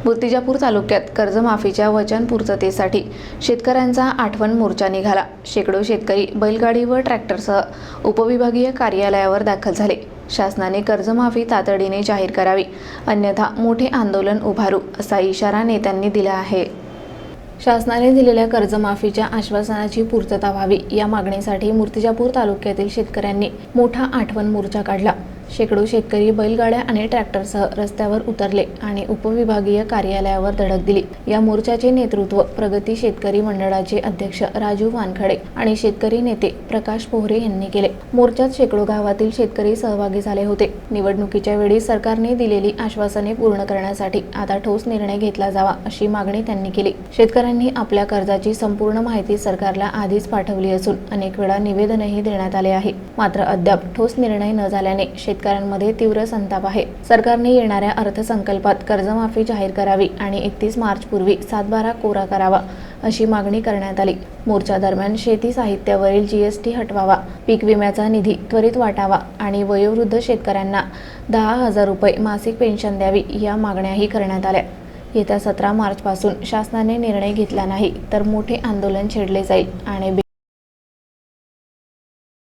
मूर्तिजापूर तालुक्यात कर्जमाफीच्या वचन पूर्ततेसाठी शेतकऱ्यांचा आठवण मोर्चा निघाला। शेकडो शेतकरी बैलगाडी व ट्रॅक्टरसह उपविभागीय कार्यालयावर दाखल झाले। शासनाने कर्जमाफी तातडीने जाहीर करावी, अन्यथा मोठे आंदोलन उभारू असा इशारा नेत्यांनी दिला आहे। शासनाने दिलेल्या कर्जमाफीच्या आश्वासनाची पूर्तता व्हावी या मागणीसाठी मूर्तिजापूर तालुक्यातील शेतकऱ्यांनी मोठा आठवण मोर्चा काढला। शेकडो शेतकरी बैलगाड्या आणि ट्रॅक्टरसह रस्त्यावर उतरले आणि उपविभागीय कार्यालयावर धडक दिली। या मोर्चाचे नेतृत्व प्रगती शेतकरी मंडळाचे अध्यक्ष राजू वानखडे आणि शेतकरी नेते प्रकाश पोहरे यांनी केले। मोर्चात शेकडो गावातील शेतकरी सहभागी झाले होते। निवडणुकीच्या वेळी सरकारने दिलेली आश्वासने पूर्ण करण्यासाठी आता ठोस निर्णय घेतला जावा अशी मागणी त्यांनी केली। शेतकऱ्यांनी आपल्या कर्जाची संपूर्ण माहिती सरकारला आधीच पाठवली असून अनेक वेळा निवेदनही देण्यात आले आहे, मात्र अद्याप ठोस निर्णय न झाल्याने शेतकऱ्यांमध्ये तीव्र संताप आहे। सरकारने येणाऱ्या अर्थसंकल्पात कर्जमाफी जाहीर करावी आणि 31 मार्च पूर्वी 7/12 कोरा करावा अशी मागणी करण्यात आली। मोर्चा दरम्यान शेती साहित्यावरील GST हटवावा, पीक विम्याचा निधी त्वरित वाटावा आणि वयोवृद्ध शेतकऱ्यांना 10,000 रुपये मासिक पेन्शन द्यावी या मागण्याही करण्यात आल्या। येत्या 17 मार्च पासून शासनाने निर्णय घेतला नाही तर मोठे आंदोलन छेडले जाईल आणि